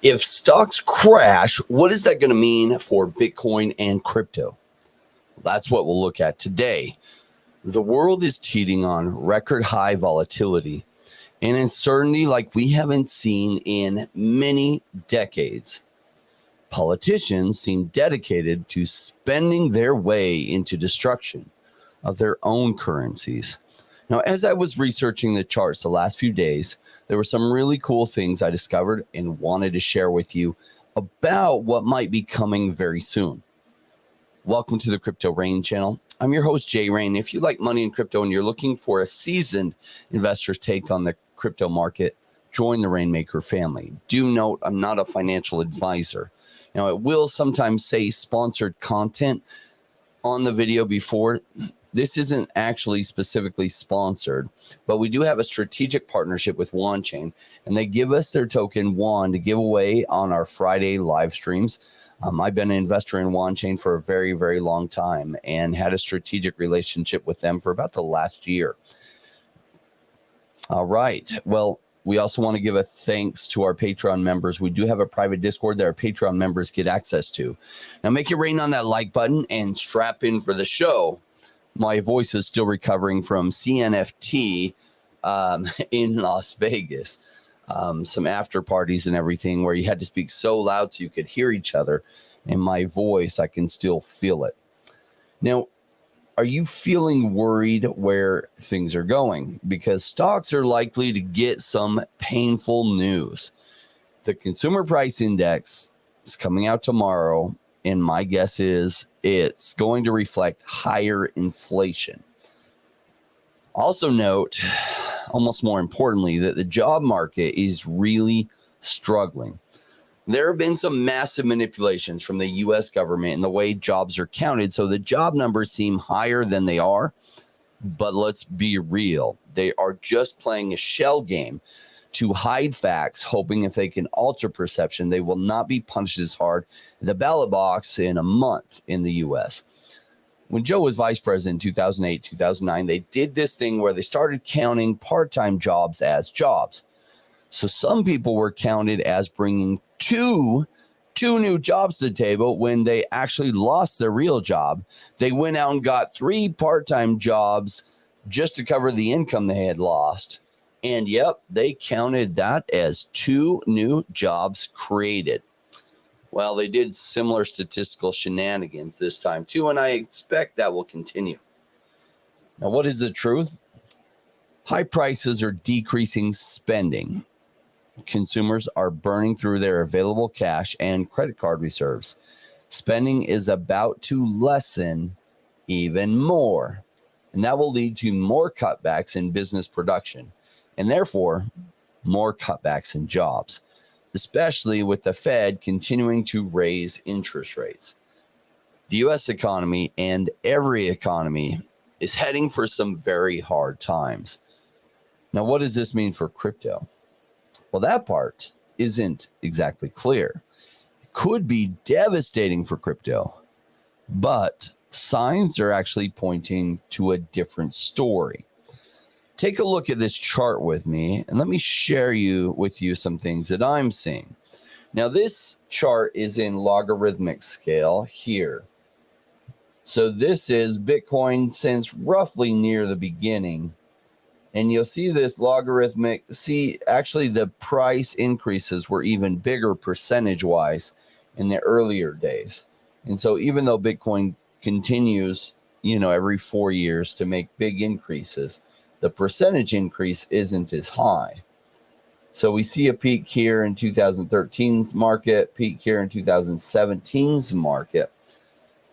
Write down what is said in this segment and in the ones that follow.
If stocks crash, what is that going to mean for Bitcoin and crypto? That's what we'll look at today. The world is teetering on record high volatility and uncertainty like we haven't seen in many decades. Politicians seem dedicated to spending their way into destruction of their own currencies. Now, as I was researching the charts the last few days, there were some really cool things I discovered and wanted to share with you about what might be coming very soon. Welcome to the Crypto Rain channel. I'm your host, Jay Rain. If you like money in crypto and you're looking for a seasoned investor's take on the crypto market, join the Rainmaker family. Do note, I'm not a financial advisor. Now, it will sometimes say sponsored content on the video before. This isn't actually specifically sponsored, but we do have a strategic partnership with WanChain, and they give us their token WAN to give away on our Friday live streams. I've been an investor in WanChain for a very, very long time and had a strategic relationship with them for about the last year. All right. Well, we also want to give a thanks to our Patreon members. We do have a private Discord that our Patreon members get access to. Now, make it rain on that like button and strap in for the show. My voice is still recovering from CNFT in Las Vegas. Some after parties and everything where you had to speak so loud so you could hear each other. And my voice, I can still feel it. Now, are you feeling worried where things are going? Because stocks are likely to get some painful news. The consumer price index is coming out tomorrow, and my guess is it's going to reflect higher inflation. Also note, almost more importantly, that the job market is really struggling. There have been some massive manipulations from the U.S. government in the way jobs are counted, so the job numbers seem higher than they are. But let's be real. They are just playing a shell game to hide facts, hoping if they can alter perception, they will not be punished as hard in the ballot box in a month in the U.S. When Joe was vice president in 2008, 2009, they did this thing where they started counting part-time jobs as jobs. So some people were counted as bringing two new jobs to the table when they actually lost their real job. They went out and got 3 part-time jobs just to cover the income they had lost. And yep, they counted that as 2 new jobs created. Well, they did similar statistical shenanigans this time too, and I expect that will continue. Now, what is the truth? High prices are decreasing spending. Consumers are burning through their available cash and credit card reserves. Spending is about to lessen even more, and that will lead to more cutbacks in business production, and therefore more cutbacks in jobs, especially with the Fed continuing to raise interest rates. The U.S. economy and every economy is heading for some very hard times. Now, what does this mean for crypto? Well, that part isn't exactly clear. It could be devastating for crypto, but signs are actually pointing to a different story. Take a look at this chart with me, and let me share with you some things that I'm seeing. Now, this chart is in logarithmic scale here. So this is Bitcoin since roughly near the beginning. And you'll see this logarithmic. See, actually, the price increases were even bigger percentage-wise in the earlier days. And so even though Bitcoin continues, every 4 years to make big increases, the percentage increase isn't as high. So we see a peak here in 2013's market, peak here in 2017's market.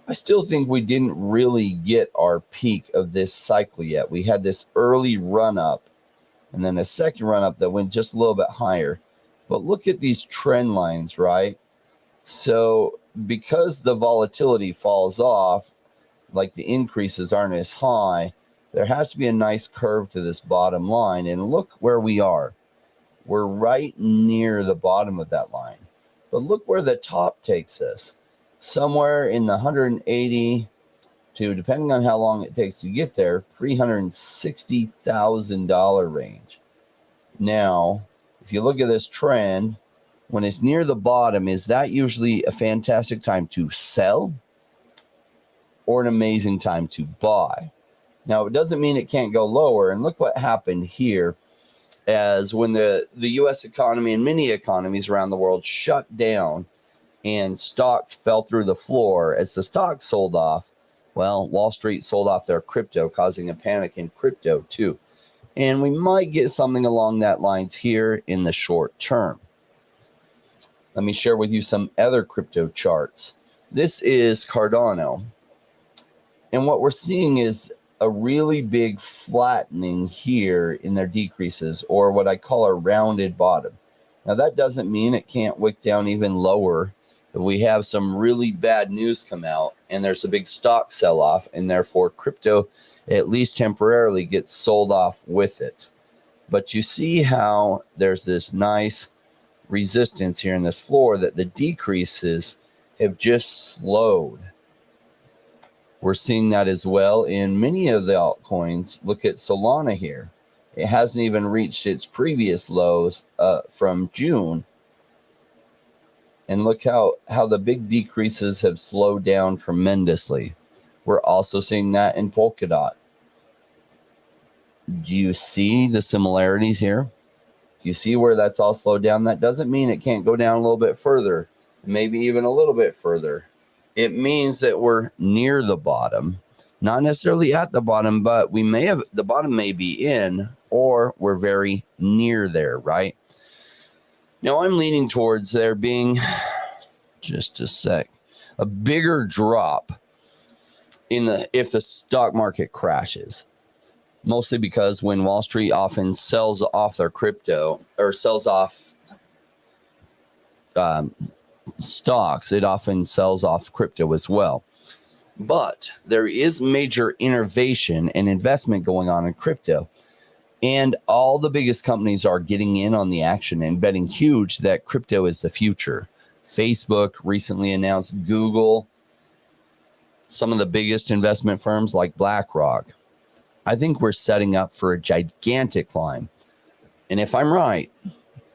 I still think we didn't really get our peak of this cycle yet. We had this early run up and then a second run up that went just a little bit higher. But look at these trend lines, right? So because the volatility falls off, like the increases aren't as high, there has to be a nice curve to this bottom line. And look where we are. We're right near the bottom of that line. But look where the top takes us. Somewhere in the 180 to, depending on how long it takes to get there, $360,000 range. Now, if you look at this trend, when it's near the bottom, is that usually a fantastic time to sell or an amazing time to buy? Now, it doesn't mean it can't go lower. And look what happened here, as when the U.S. economy and many economies around the world shut down and stocks fell through the floor. As the stocks sold off, well, Wall Street sold off their crypto, causing a panic in crypto too. And we might get something along that lines here in the short term. Let me share with you some other crypto charts. This is Cardano. And what we're seeing is a really big flattening here in their decreases, or what I call a rounded bottom. Now, that doesn't mean it can't wick down even lower if we have some really bad news come out and there's a big stock sell-off, and therefore crypto, at least temporarily, gets sold off with it. But you see how there's this nice resistance here in this floor that the decreases have just slowed. We're seeing that as well in many of the altcoins. Look at Solana here. It hasn't even reached its previous lows from June. And look how the big decreases have slowed down tremendously. We're also seeing that in Polkadot. Do you see the similarities here? Do you see where that's all slowed down? That doesn't mean it can't go down a little bit further, maybe even a little bit further. It means that we're near the bottom, not necessarily at the bottom, but we may have, the bottom may be in, or we're very near there, right? Now, I'm leaning towards there being, just a sec, a bigger drop if the stock market crashes. Mostly because when Wall Street often sells off their crypto, or sells off stocks, it often sells off crypto as well. But there is major innovation and investment going on in crypto. And all the biggest companies are getting in on the action and betting huge that crypto is the future. Facebook recently announced, Google, some of the biggest investment firms like BlackRock. I think we're setting up for a gigantic climb. And if I'm right,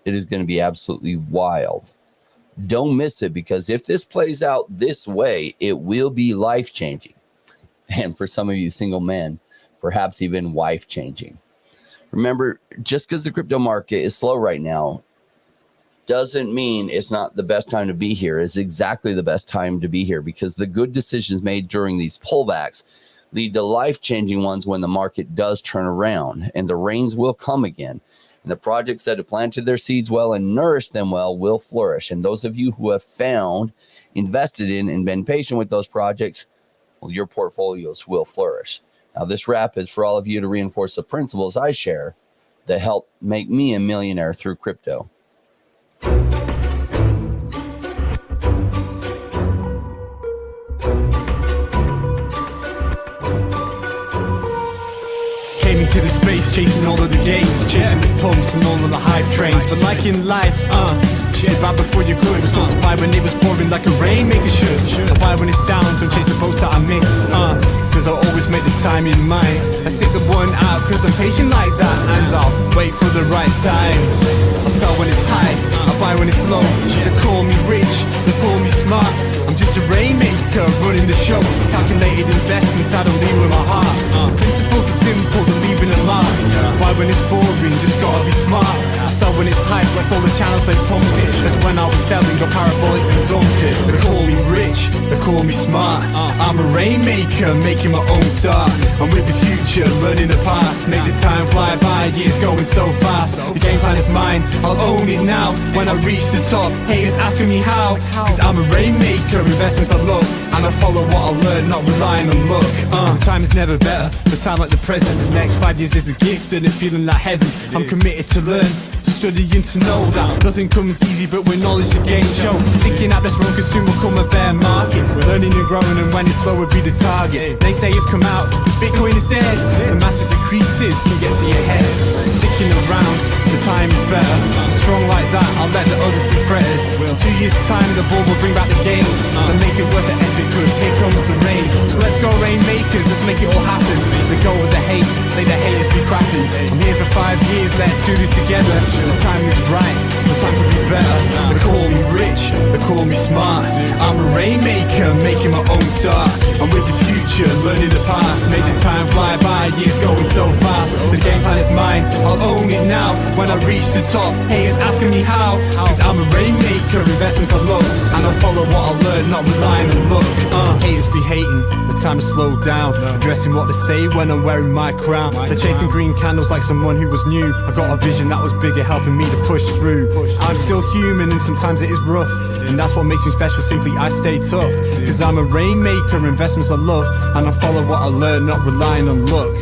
it is going to be absolutely wild. Don't miss it, because if this plays out this way, it will be life-changing. And for some of you single men, perhaps even wife-changing. Remember, just because the crypto market is slow right now doesn't mean it's not the best time to be here. It's exactly the best time to be here, because the good decisions made during these pullbacks lead to life-changing ones when the market does turn around, and the rains will come again. And the projects that have planted their seeds well and nourished them well will flourish. And those of you who have found, invested in, and been patient with those projects, well, your portfolios will flourish. Now, this wrap is for all of you to reinforce the principles I share that help make me a millionaire through crypto. To the space, chasing all of the gains, chasing the pumps and all of the hype trains. But like in life, shit right before you could. Was told to buy when it was pouring like a rainmaker should. I buy when it's down, don't chase the boats that I miss. Cause I always make the time in mind. I sit the one out cause I'm patient like that, and I'll wait for the right time. I sell when it's high, I buy when it's low. They call me rich, they call me smart. I'm just a rainmaker running the show. Calculated investments, I don't lead with my heart. Principles are simple, they're leaving a mark. Why when it's boring, just gotta be smart. I sell when it's hype, like all the channels they pump it. That's when I was selling, got parabolic and dump it. They call me rich, they call me smart. I'm a rainmaker, making my own start. I'm with the future, learning the past. Makes the time fly by, years going so fast. The game plan is mine, I'll own it now. When I reach the top, haters asking me how. Cause I'm a rainmaker, investments I love, and I follow what I learn, not relying on luck. Time is never better, the time like the present. This next 5 years is a gift and it's feeling like heaven. I'm committed to learn, studying to know that nothing comes easy, but with knowledge the game show. Sticking out this road, cause soon will come a bear market. Learning and growing, and when it's slow will be the target. Naysayers come out, Bitcoin is dead. The massive decreases can get to your head. Sticking around, the time is better. Strong like that, I'll let the others be fretters. 2 years time, the ball will bring back the gains. That makes it worth the effort, cause here comes the rain. So let's go rainmakers, let's make it all happen. Let go of the hate, let the haters be cracking. I'm here for 5 years, let's do this together. The time is right, the time could be better. They call me rich, they call me smart. I'm a rainmaker, making my own start. I'm with the future, learning the past. Amazing time fly by, years going so fast. The game plan is mine, I'll own it now. When I reach the top, haters asking me how. Cause I'm a rainmaker, investments I love. And I'll follow what I learn, not relying on luck. Haters be hating, the time to slow down. Addressing what they say when I'm wearing my crown. They're chasing green candles like someone who was new. I got a vision that was bigger, helping me to push through. I'm still human and sometimes it is rough, and that's what makes me special, simply I stay tough. Cause I'm a rainmaker, investments I love. And I follow what I learn, not relying on luck.